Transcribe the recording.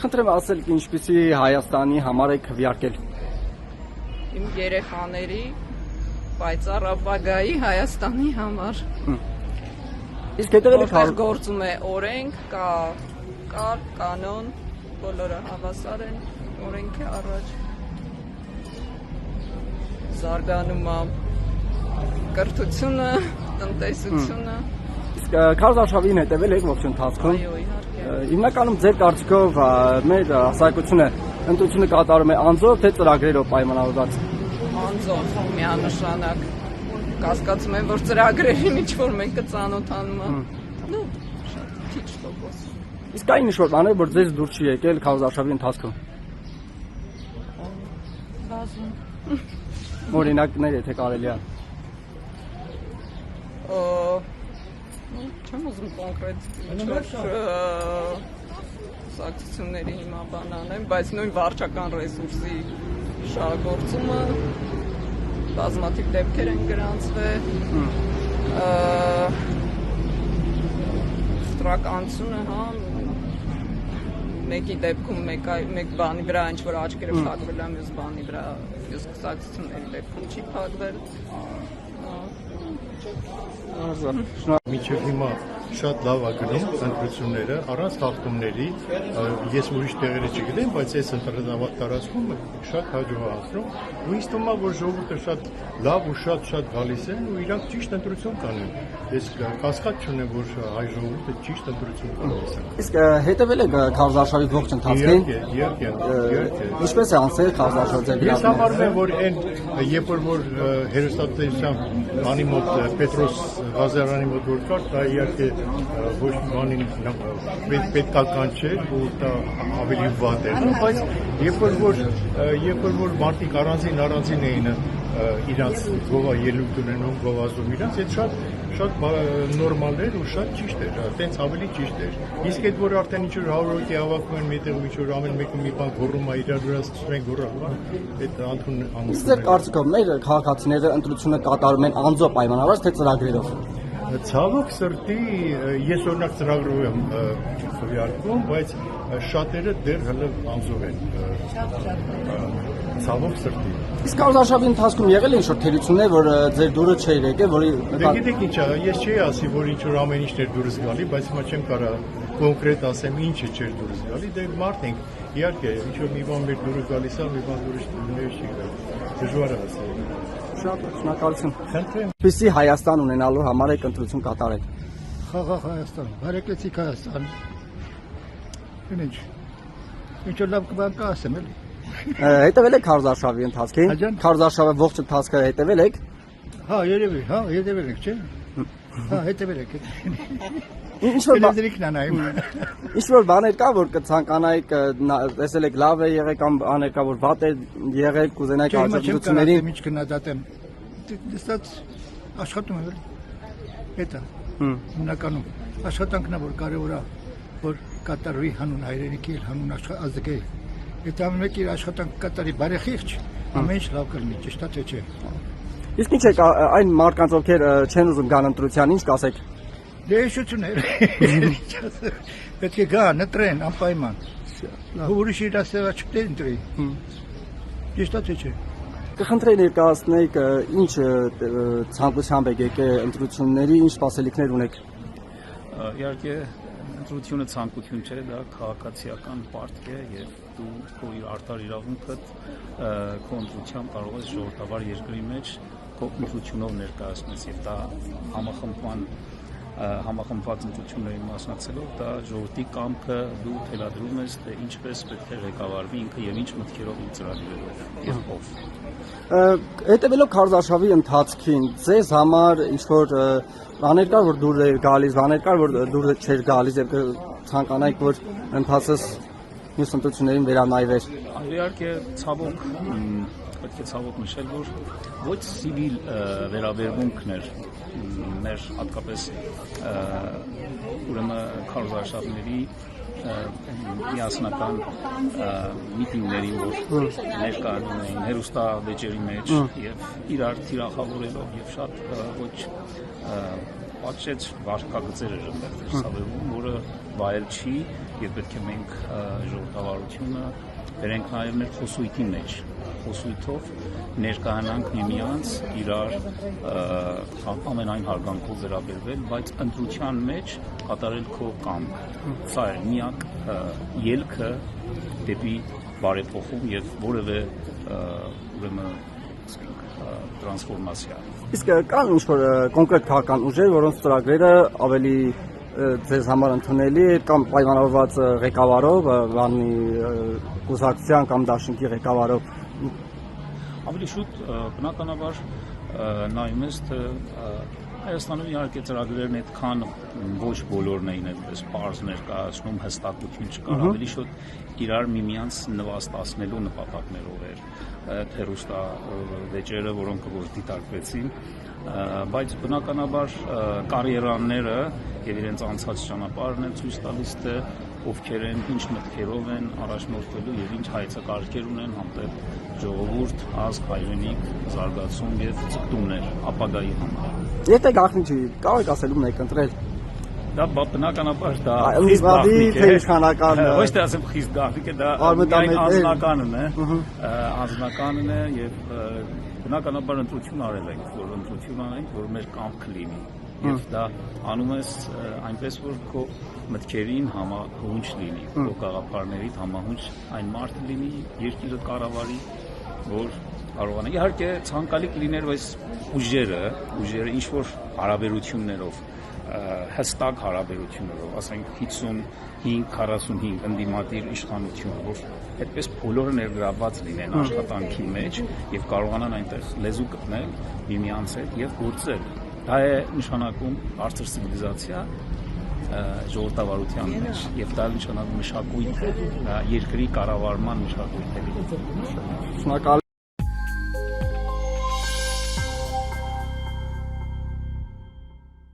Կխնդրեմ ասել ինչպիսի Հայաստանի համար եք քվեարկել։ Իմ երեխաների պայծառ ապագայի Հայաստանի համար։ Իսկ հետևել եք Որտեղ գործում է օրենք, կա կանոն, բոլորը հավասար են օրենքի առաջ։ Զարգանում է կրթությունը, տնտեսությունը։ Իսկ քարոզարշավին հետևել եք ողջ ընթացքում։ Այո, իհարկե։ Հիմնականում ձեր կարծիքով մեր հասարակությունը ընտրությունը կատարում է անձով, թե ծրագրերով պայմանավորված։ Անձով միանշանակ կասկածում եմ, որ ծրագրերին ինչ-որ մենք կծանոթանում ենք։ Նու, շատ քիչ տոկոս։ Իսկ կա ինչ-որ բաներ, որ ձեզ դուր չի եկել քարոզարշավի ընթացքում։ Բազում։ Օրինակներ, եթե կարելի է։ Չեմ ուզում կոնկրետ սակցությունների հիմա բան անեմ, բայց նույն վարչական ռեսուրսի շահագործումը բազմաթիվ դեպքեր են գրանցվել, ստրականությունը, հա, մեկի դեպքում մեկ բանի վրա ինչ-որ աչքերը փակվել է, մյուս բանի վրա, մյուս սակցությունների դեպքում չի փակվել։ Մինչև հիմա շատ լավ է գնում ընտրությունները, առանց խախտումների, ես ուրիշ տեղերը չգիտեմ, բայց այս տարածքում շատ հաջող է անցնում, ու ինձ թվում է, որ ժողովուրդը շատ լավ ու շատ գալիս են ու իրանք ճիշտ ընտրություն կանեն։ Ես կասկած չունեմ, որ հայ ժողովուրդը ճիշտ ընտրություն կունենա։ Իսկ հետևել եք քարոզարշավի ողջ ընթացքին։ Իհարկե։ Ինչպես է անցել քարոզարշավը։ Ես համարում եմ, որ այն երբ որ հերոստատեսության անի մոտ Պետրոս Ղազարյանի մոտ որ կար, դա իհարկե ոչ բանին պետքական չէր, ու դա ավելի վատ էր, բայց երբ որ մարդիկ առանձին էին իրանց գովա ելույթ ունենում, գովազդում իրանց, այդ շատ նորմալ էր ու շատ ճիշտ էր, այդպես ավելի ճիշտ էր։ Իսկ այդ որ արդեն ինչ-որ 100 հոգի հավաքում են միտեղ ու ինչ-որ ամեն մեկը մի բան գոռում է իրար վրա սկսում են գոռալ, այդ անթուն։ Իսկ ձեր կարծիքով մեր քաղաքացիները ընտրությունը կատարում են անձով պայմանավորված, թե ծրագրերով։ Ցավոք սրտի ես օրինակ ծրագրով եմ քվեարկում, բայց շատերը դեռ հələ անձով են։ Ցավոք սրտի։ Իսկ քարոզարշավի ընթացքում եղել է ինչ-որ թերություններ, որ ձեր դուրը չէր եկել, որի Գիտեք ինչ է, ես չի ասի, որ ինչ-որ ամեն ինչ էր դուրս գալի, բայց հիմա չեմ կարող կոնկրետ ասեմ ինչը չէր դուրս գալի, դե մարդ ենք։ Իհարկե, ինչ-որ մի բան մեր դուրը գալիս է, մի բան դուրս չի գալի։ Դժվար է ասել։ Շատ շնորհակալություն։ Խնդրեմ։ Ինչպիսի Հայաստան ունենալու համար եք ընտրություն կատարել։ Խաղաղ Հայաստան, բարեկեցիկ Հայաստան։ Ինչ լավ բան կա ասեմ էլի։ Հետևել եք քարոզարշավի ընթացքին։ Քարոզարշավի ողջ ընթացքը հետևել եք։ Հա, երևի, հա, հետևել եք, չէ՞։ Հա, հետևել եք։ Ինչ-որ բաներ կա, որ կցանկանայիք, տեսել եք լավ է եղել կամ բաներ կա, որ վատ է եղել, կուզենայիք աջակցություններին։ Ինչ կնադատեմ։ Դստած աշխատում եմ էլի։ Հետա։ Հիմնականում աշխատանքն է, որ կարևոր է, որ կատարվի հանուն հայրենիքի, հանուն ազգի։ Եթե ամեն մեկ իր աշխատանք կատարի բարեխիղճ, ամեն ինչ լավ կլինի, ճիշտ է թե չէ։ Իսկ ինչ է այն մարդկանց, ովքեր չեն ուզում գան ընտրության, ինչ կասեք։ Դե հիշություններ։ Պետք է գան, ընտրեն, անպայման։ Ուրիշ իր ասելա չպետք ընտրի։ Ճիշտ է թե չէ։ Կխնդրեի ներկայացնեիք ինչ ցանկությամբ եք եկել ընտրությունների, ինչ սպասելիքներ ունեք։ Իհարկե ընտրությունը ցանկություն չէ, դա քաղաքացիական պարտք է եւ դու քո արդար իրավունքդ քո ընտրությամբ կարող ես ժողովրդավար երկրի մեջ քո ընտրությունով ներկայացնել եւ դա համախմբված ընտրությունների մասնակցելով դա ժողովրդի կամքը դու թելադրում ես, թե ինչպես պետք է ղեկավարվի ինքը եւ ինչ մտքերով ու ծրագրերով եւ ով։ Հետևելով քարոզարշավի ընթացքին ձեզ համար ինչ-որ բաներ կար, որ դուր էր գալիս, բաներ կար, որ դուր չէր գալիս եւ ցանկանայիք, որ ընթացս մյուս ընտրություններին վերանայվեր։ Իհարկե ցավոք պետք է ցավոք նշել, որ ոչ սիվիլ վերաբերմունքներ մեր հատկապես ուրեմն քարոզարշավների միասնական միտինգների, որ ներկայանում էին հերոստավեճերի մեջ եւ իրար թիրախավորելով եւ շատ ոչ պատշեծ վարկագծեր էր ընդդեմ ցավերում, որը վայել չի եւ պետք է մենք ժողովրդավարությունը վերենք նաեւ մեր խոսույթի մեջ, խոսույթով ներկայանանք միմյանց իրար ամենայն հարգանքով վերաբերվել, բայց ընտրության մեջ կատարել քո կամքը։ Սա է միակ ելքը դեպի բարեփոխում եւ որևէ ուրեմն տրանսֆորմացիա։ Իսկ կան ինչ-որ կոնկրետ քաղաքական ուժեր, որոնց ծրագրերը ավելի ձեզ համար ընդունելի է կամ պայմանավորված ղեկավարով, բանի կուսակցության կամ դաշինքի ղեկավարով։ Ավելի շուտ բնականաբար նայում ես թե Հայաստանում իհարկե ծրագրերն այդքան ոչ բոլորն էին այդպես պարզ ներկայացնում, հստակություն չկար, ավելի շուտ իրար միմյանց նվաստացնելու նպատակներով էր հեռուստավեճերը, որոնք որ դիտարկվեցին, բայց բնականաբար կարիերաները եւ իրենց անցած ճանապարհն են ցույց տալիս թե ովքեր են, ինչ մտքերով են առաջնորդվելու եւ ինչ հայեցակարգեր ունեն համտեղ ժողովուրդ, ազգ, հայրենիք, զարգացում եւ ցկտումներ ապագայի համար։ Եթե գաղտնի չի, կարող եք ասել ում եք ընտրել։ Դա բնականաբար դա խիստ գաղտնիք է, իշխանական։ Ոչ թե ասեմ խիստ գաղտնիք է, դա անձնականն է, անձնականն է եւ բնականաբար ընտրություն արել ենք, որ ընտրություն անենք, որ մեր կամքը լինի։ Եվ դա անում ես այնպես, որ քո մտքերին համահունչ լինի, քո գաղափարներից համահունչ այն մարդը լինի, երկիրը կառավարի, որ կարողանա։ Իհարկե ցանկալի կլիներ, բայց ուժերը ինչ որ հարաբերություններով, հստակ հարաբերություններով, ասենք 55-45 ընդդիմադիր իշխանություն, որ այդպես բոլորը ներգրավված լինեն աշխատանքի մեջ եւ կարողանան այնտեղ լեզու գտնել միմյանց հետ եւ գործել։ Դա է նշանակում բարձր ցիվիլիզացիա ժողովրդավարության մեջ եւ դա նշանակում մշակույթ է, երկրի կառավարման մշակույթ է։ Շնորհակալ